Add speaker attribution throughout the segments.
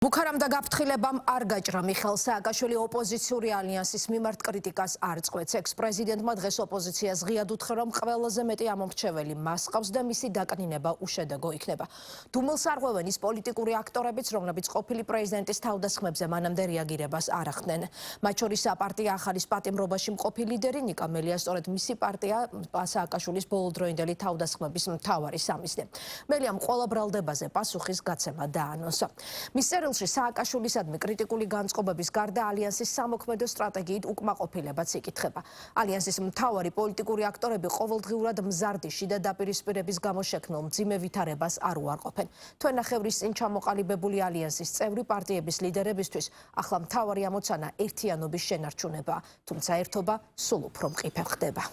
Speaker 1: ბუქარამ და გაფრთხილებამ არ გაჭრა მიხეილ სააკაშვილი ოპოზიციური ალიანსის მიმართ კრიტიკას არ წყვეტს. ექს-პრეზიდენტმა დღეს ოპოზიციას ღიად უთხრა, რომ ყველაზე მეტი ამომრჩეველი მას ყავს და მისი დაკნინება უშედეგო იქნება. დუმილს არღვევენ ის პოლიტიკური აქტორებიც, რომლებიც ყოფილი პრეზიდენტის თავდასხმებზე მანამდე რეაგირებას არ ახდენენ. მათ შორის საპარტია ახალის პატიმრობაში მყოფი ლიდერი ნიკა მელია, სწორედ მისი პარტია სააკაშვილის ბოლოდროინდელი თავდასხმების მთავარი სამიზნე. მელიამ ყველა ბრალდებაზე პასუხის გაცემა დაანონსა. მის წერილში სააკაშვილისადმი კრიტიკული განწყობების გარდა ალიანსის სამოქმედო სტრატეგიით უკმაყოფილებაც იკითხება. ალიანსის მთავარი პოლიტიკური აქტორები ყოველდღიურად მზარდი შიდა დაპირისპირების გამო შექმნილ მძიმე ვითარებას არ უარყოფენ. თვენახევრის წინ ჩამოყალიბებული ალიანსის წევრი პარტიების ლიდერებისთვის ახლა მთავარი ამოცანა ერთიანობის შენარჩუნებაა, თუმცა ერთობა სულ უფრო მყიფე ხდება.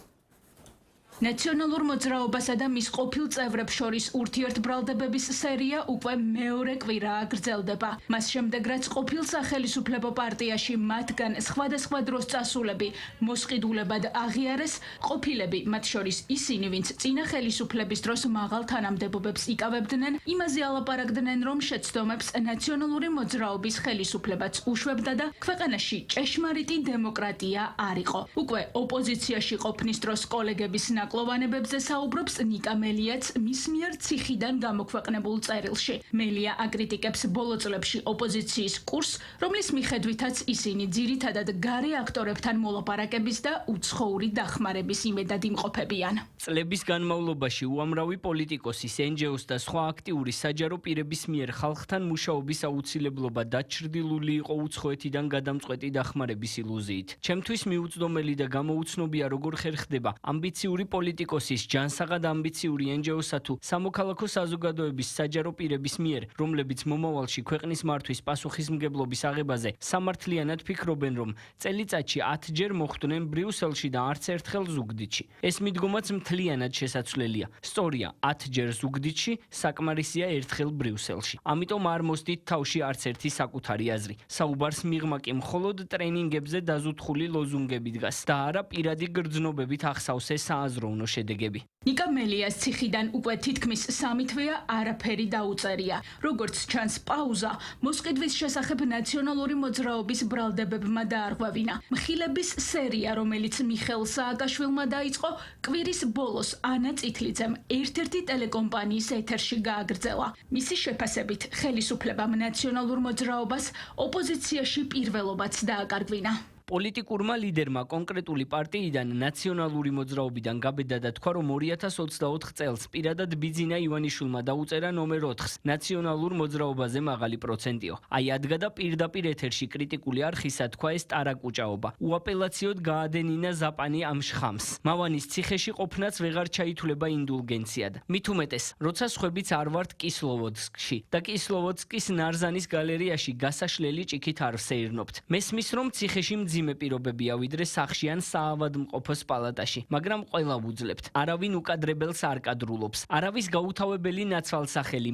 Speaker 2: ნაციონალურ მოძრაობასა და მის ყოფილ წევრებს შორის ურთიერთბრალდებების სერია უკვე მეორე კვირაა გრძელდება. მას შემდეგ, რაც ყოფილ სახელისუფლებო პარტიაში მათგან სხვადასხვა დროს წასულები მოსყიდულებად აღიარეს, ყოფილები, მათ შორის ისინი, ვინც წინა ხელისუფლების დროს მაღალ თანამდებობებს იკავებდნენ, იმაზე ალაპარაკდნენ, რომ შეცდომებს ნაციონალური მოძრაობის ხელისუფლებაც უშვებდა და ქვეყანაში ჭეშმარიტი დემოკრატია არ იყო. უკვე ოპოზიციაში ყოფნის დროს კოლეგების ნაკლოვანებებზე საუბრობს ნიკა მელიაც მის მიერ ციხიდან გამოქვეყნებულ წერილში. მელია აკრიტიკებს ბოლო წლებში ოპოზიციის კურსს, რომლის მიხედვითაც ისინი ძირითადად გარე აქტორებთან მოლაპარაკების და უცხოური დახმარების იმედად იმყოფებიან.
Speaker 3: წლების განმავლობაში უამრავი პოლიტიკოსის, NGO-ს და სხვა აქტიური საჯარო პირების მიერ ხალხთან მუშაობის აუცილებლობა დაჩრდილული იყო უცხოეთიდან გადამწყვეტი დახმარების ილუზიით. ჩემთვის მიუწვდომელი და გამოუცნობია, როგორ ხერხდება ამბიციური პოლიტიკოსის, ჯანსაღად ამბიციური NGO-სა თუ სამოქალაქო საზოგადოების საჯარო პირების მიერ, რომლებიც მომავალში ქვეყნის მართვის პასუხისმგებლობის აღებაზე სამართლიანად ფიქრობენ, რომ წელიწადში 10 ჯერ მოხვდნენ ბრიუსელში და არც ერთხელ ზუგდიდში. ეს მიდგომაც მთლიანად შესაძლებელია. სწორია, 10 ჯერ ზუგდიდში, საკმარისია ერთხელ ბრიუსელში. ამიტომ არ მოსდით თავში არც ერთი საკუთარი აზრი. საუბარს მიღმა კი მხოლოდ ტრენინგებზე დაზუთხული ლოზუნგები დგას და არა პირადი გრძნობებით ახსავსე სააზროვნო შედეგები.
Speaker 2: ნიკა მელიას ციხიდან უკვე თითქმის 3 თვეა არაფერი დაუწერია. როგორც ჩანს, პაუზა მოსყიდვის შესახებ ნაციონალური მოძრაობის ბრალდებებმა დაარღვევინა. მხილების სერია, რომელიც მიხეილ სააკაშვილმა დაიწყო, კვირის ბოლოს ანა წითლიძემ ერთ-ერთი ტელეკომპანიის ეთერში გააგრძელა. მისი შეფასებით, ხელისუფლებამ ნაციონალურ მოძრაობას ოპოზიციაში პირველობაც დააკარგვინა.
Speaker 3: პოლიტიკურმა ლიდერმა კონკრეტული პარტიიდან ნაციონალური მოძრაობიდან გაბედა და თქვა, რომ 2024 წელს პირადად ბიძინა ივანიშვილმა დაუწერა ნომერ 4-ს ნაციონალურ მოძრაობაზე მაღალი პროცენტიო. აი ადგა და პირდაპირ ეთერში კრიტიკული არხისა თქვა, ეს ტარაკუჭაობა. უაპელაციოდ გაადენინა ზაპანი ამ შხამს. მავანის ციხეში ყოფნაც ვეღარ ჩაითვლება ინდულგენციად. მით უმეტეს, როცა სხვებიც არ ვართ კისლოვოდსკში და კისლოვოდსკის ნარზანის გალერეაში გასაშლელი ჭიქით არ ვსეირნობთ. მესმის, რომ ციხეში მძიმე პირობებია ვიდრე სახში ან საავადმყოფოს პალატაში, მაგრამ ყველა ვუძლებთ. არავინ უკადრებელს არ კადრულობს. არავის გაუთავებელი ნაცვალსახელი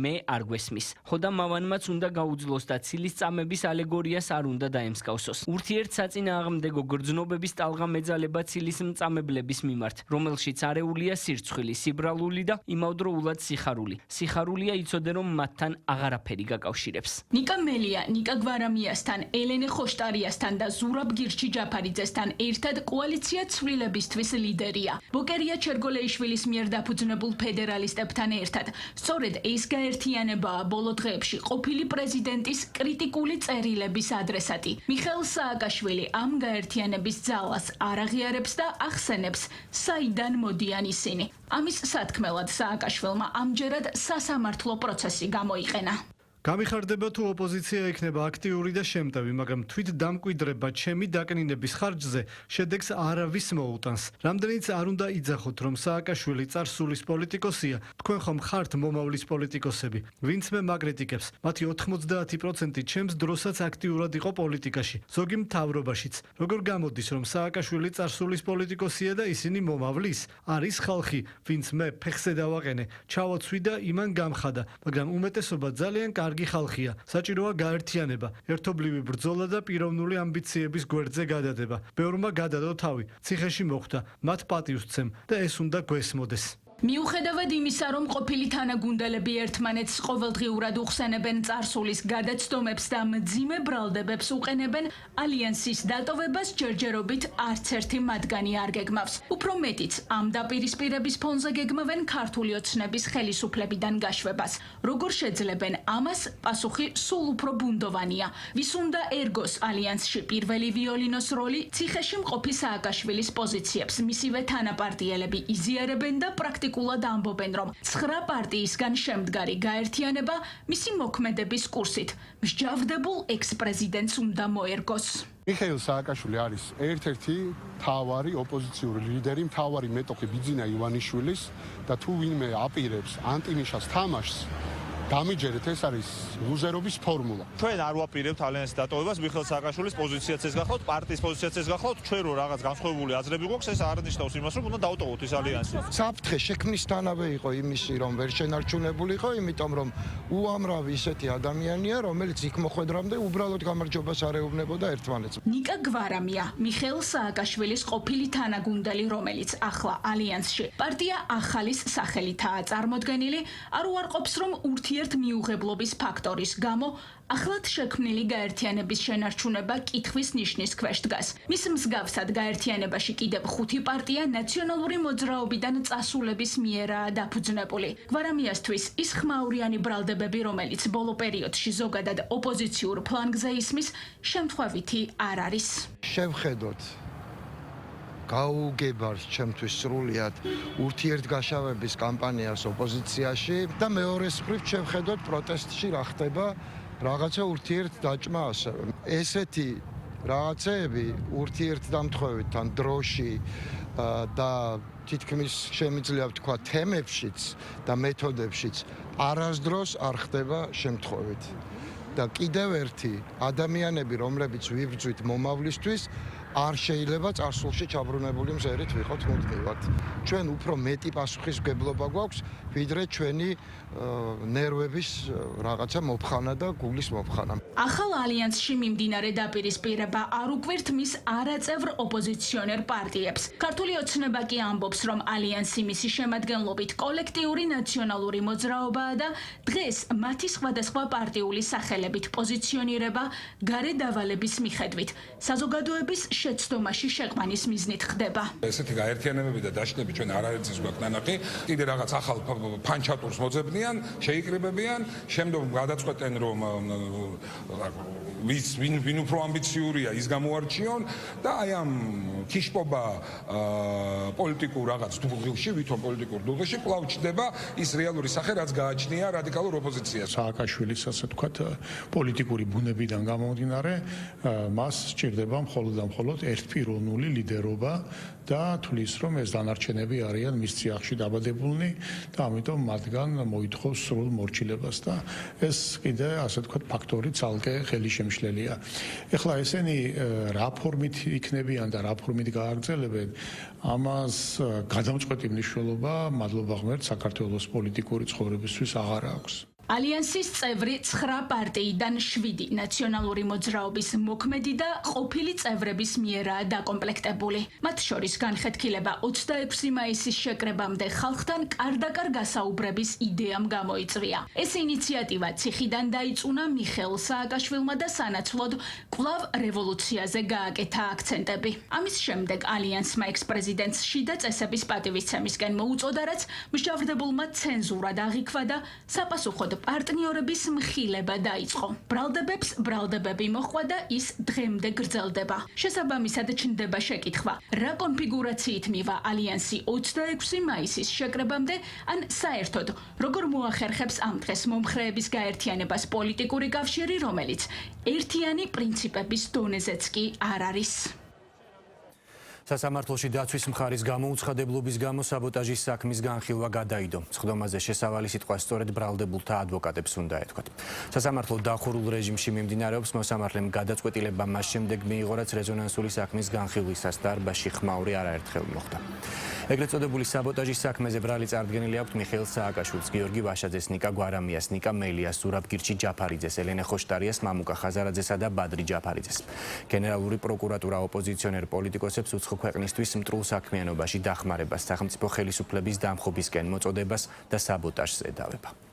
Speaker 3: მე არ გვესმის. ხოდა მავანმაც უნდა გაუძლოს და ცილის წამების ალეგორიას არ უნდა დაემსგავსოს. ურთიერთსაწინააღმდეგო გრძნობების ტალღა მეძალება ცილის მწამებლების მიმართ, რომელშიც არეულია სირცხვილი, სიბრალული და იმავდროულად სიხარული. სიხარულია იცოდე, რომ მათთან აღარაფერი გაკავშირებს.
Speaker 2: ნიკა მელია, ნიკა გვარამიასთან, ელენე ხოშტარიასთან და ზურაბ გირჩი ჯაფარიძესთან ერთად კოალიცია ცვლილებისთვის ლიდერია. ბოკერია ჩერგოლეიშვილის მიერ დაფუძნებულ ფედერალისტებთან ერთად. სწორედ ეს გაერთიანებაა ბოლო დღეებში ყოფილი პრეზიდენტის კრიტიკული წერილების ადრესატი. მიხეილ სააკაშვილი ამ გაერთიანების ძალას არ აღიარებს და ახსენებს, საიდან მოდიან ისინი. ამის სათქმელად სააკაშვილმა ამჯერად სასამართლო პროცესი გამოიყენა.
Speaker 4: გამიხარდება თუ ოპოზიცია იქნება აქტიური და შემტევი, მაგრამ თვით დამკვიდრება ჩემი დაკნინების ხარჯზე შედეგს არავის მოუტანს. რამდენიც არ უნდა იძახოთ, რომ სააკაშვილი წარსულის პოლიტიკოსია, თქვენ ხომ ხართ მომავლის პოლიტიკოსები. ვინც მე მაგრიტიკებს, მათი 90% ჩემს დროსაც აქტიურად იყო პოლიტიკაში, ზოგი მთავრობაშიც. როგორ გამოდის, რომ სააკაშვილი წარსულის პოლიტიკოსია და ისინი მომავლის? არის ხალხი, ვინც მე ფეხზე დავაყენე, ჩავაცვი და იმან გამხადა, მაგრამ უმეტესობა ძალიან კარგი ხალხია. საჭიროა გაერთიანება, ერთობლივი ბრძოლა და პიროვნული ამბიციების გვერდზე გადადება. ბევრმა გადადო თავი, ციხეში მოხვდა, მათ პატივს ვცემ და ეს უნდა გვესმოდეს.
Speaker 2: მიუხედავად იმისა, რომ ყოფილი თანაგუნდელები ერთმანეთს ყოველდღიურად უხსენებენ წარსულის გადაცდომებს და მძიმე ბრალდებებს უყენებენ, ალიანსის დატოვებას ჯერჯერობით არც ერთი მათგანი არ გეგმავს. უფრო მეტიც, ამ დაპირისპირების ფონზე გეგმავენ ქართული ოცნების ხელისუფლებიდან გაშვებას. როგორ შეძლებენ ამას, პასუხი სულ უფრო ბუნდოვანია. ვის უნდა ერგოს ალიანსში პირველი ვიოლინოს როლი, ციხეში მყოფი სააკაშვილის პოზიციებს მისივე თანაპარტიელები იზიარებენ და პრაქტიკულად ამბობენ, რომ 9 პარტიისგან შემდგარი გაერთიანება მისი მოქმედების კურსით მსჯავრდებულ ექს-პრეზიდენტს უნდა მოერგოს.
Speaker 5: მიხეილ სააკაშვილი არის ერთ-ერთი მთავარი ოპოზიციური ლიდერი, მთავარი მეტოქი ბიძინა ივანიშვილის და თუ ვინმე აპირებს ანტინიშას თამაშს, გამიჯერეთ, ეს არის ლუზერობის ფორმულა.
Speaker 6: ჩვენ არ ვაპირებთ ალიანსის დატოვებას, მიხეილ სააკაშვილის პოზიციაც ეს გახლავთ, პარტიის პოზიციაც ეს გახლავთ, ჩვენ რო რაღაც განსხვავებული აზრები გვაქვს, ეს არ ნიშნავს იმას, რომ უნდა დავტოვოთ ეს ალიანსი.
Speaker 7: საფრთხე შექმნისთანავე იყო იმისი, რომ ვერ შენარჩუნებული იყო, იმიტომ რომ უამრავი ისეთი ადამიანია, რომელიც იქ მოხვედრამდე უბრალოდ გამარჯვებას არ ეუბნებოდა ერთმანეთს.
Speaker 2: ნიკა გვარამია, მიხეილ სააკაშვილის ყოფილი თანაგუნდელი, რომელიც ახლა ალიანსში პარტია ახალის სახელითაა წარმოდგენილი, არ უარყოფს, რომ მიუღებლობის ფაქტორის გამო ახლად შექმნილი გაერთიანების შენარჩუნება კითხვის ნიშნის ქვეშ დგას. მის მსგავსად გაერთიანებაში კიდევ 5 პარტია ნაციონალური მოძრაობიდან წასულების მიერაა დაფუძნებული. გვარამიასთვის ის ხმაურიანი ბრალდებები, რომელიც ბოლო პერიოდში ზოგადად ოპოზიციურ ფლანგზე ისმის, შემთხვევითი არ არის.
Speaker 7: შევხედოთ გაუგებარს ჩემთვის სრულიად ურთიერთგაშავების კამპანიას ოპოზიციაში და მეორეს მხრივ შევხედოთ პროტესტში რა ხდება რაღაცა ურთიერთდაჭმა ასევე. ესეთი რაღაცეები ურთიერთდამთხვევით ან დროში და თითქმის შემიძლია ვთქვა თემებშიც და მეთოდებშიც არასდროს არ ხდება შემთხვევით. და კიდევ ერთი ადამიანები, რომლებიც ვიბრძვით მომავლისთვის, არ შეიძლება წარსულში ჩაბრუნებული მზერით ვიყოთ მუდმივად. ჩვენ უფრო მეტი პასუხისმგებლობა გვაქვს, ვიდრე ჩვენი ნერვების რაღაცა მოფხანა და გულის მოფხანა.
Speaker 2: ახალ ალიანსში მიმდინარე დაპირისპირება არ უკვირთ მის არაწევრ ოპოზიციონერ პარტიებს. ქართული ოცნება კი ამბობს, რომ ალიანსი მისი შემადგენლობით კოლექტიური ნაციონალური მოძრაობაა და დღეს მათი სხვადასხვა პარტიული სახელებით პოზიციონირება გარე დავალების მიხედვით საზოგადოების შეცდომაში შეყვანის მიზნით ხდება.
Speaker 8: ესეთი გაერთიანებები და დაშლები ჩვენ არაერთის გვაქვს ნანახი, კიდე რაღაც ახალ ფანჩატურს მოძებნიან, შეიკრიბებიან, შემდგომ გადაწყვეტენ რომ ვინ უფრო ამბიციურია ის გამოარჩიონ და აი ამ ქიშპობა პოლიტიკურ რაღაც დუღილში, ვითომ პოლიტიკურ დუღილში კვლავ ჩდება ის რეალური სახე, რაც გააჩნია რადიკალურ ოპოზიციას.
Speaker 9: სააკაშვილის ასე ვთქვათ პოლიტიკური ბუნებიდან გამომდინარე, მას სჭირდება მხოლოდ და მხოლოდ ერთპიროვნული ლიდერობა და თulis რომ ეს დანარჩენები არიან მის წიაღში დაბადებულნი და ამიტომ მათგან მოითხოვს სრულ მორჩილებას და ეს კიდე ასე ვთქვათ ფაქტორი ცალკე ხელისშემშლელია. ეხლა ესენი რა ფორმით იქნებიან და რა ფორმით გააგრძელებენ, ამას გადამწყვეტი მნიშვნელობა მადლობა ღმერთს საქართველოს პოლიტიკური ცხოვრებისთვის აღარ აქვს.
Speaker 2: ალიანსის წევრი 9 პარტიიდან 7 ნაციონალური მოძრაობის მოქმედი და ყოფილი წევრების მიერაა დაკომპლექტებული. მათ შორის განხეთქილება 26 მაისის შეკრებამდე ხალხთან კარდაკარ გასაუბრების იდეამ გამოიწვია. ეს ინიციატივა ციხიდან დაიწუნა მიხეილ სააკაშვილმა და სანაცვლოდ კვლავ რევოლუციაზე გააკეთა აქცენტები. ამის შემდეგ ალიანსმა ექს-პრეზიდენტს შიდა წესების პატივისცემისკენ მოუწოდა, რაც მსჯავრდებულმა ცენზურად აღიქვა და საპასუხოდ პარტნიორების მხილება დაიწყო. ბრალდებებს ბრალდებები მოჰყვა და ის დღემდე გრძელდება. შესაბამისად ჩნდება შეკითხვა, რა კონფიგურაციით მივა ალიანსი 26 მაისის შეკრებამდე, ან საერთოდ როგორ მოახერხებს ამ დღეს მომხრეების გაერთიანებას პოლიტიკური კავშირი, რომელიც ერთიანი პრინციპების დონეზეც კი არ არის.
Speaker 10: სასამართლოში დაცვის მხარის გამოუცხადებლობის გამო საბოტაჟის საქმის განხილვა გადაიდო. სხდომაზე შესავალი სიტყვა სწორედ ბრალდებულთა ადვოკატებს უნდა ეთქვათ. სასამართლო დახურულ რეჟიმში მიმდინარეობს, მოსამართლემ გადაწყვეტილება მას შემდეგ მიიღო, რაც რეზონანსული საქმის განხილვისას დარბაზში ხმაური არაერთხელ მოხდა. ეგრეთ წოდებული საბოტაჟის საქმეზე ბრალი წარდგენილი აქვთ მიხეილ სააკაშვილს, გიორგი ვაშაძეს, ნიკა გვარამიას, ნიკა მელიას, ზურაბ გირჩი ჯაფარიძეს, ელენე ხოშტარიას, მამუკა ხაზარაძესა და ბადრი ჯაფარიძეს. გენერალური პროკურატურა ოპოზიციონერ პოლიტიკოსებს უცხო ქვეყნისთვის მტრულ საქმიანობაში დახმარებას, სახელმწიფო ხელისუფლების დამხობისკენ მოწოდებას და საბოტაჟს ედავება.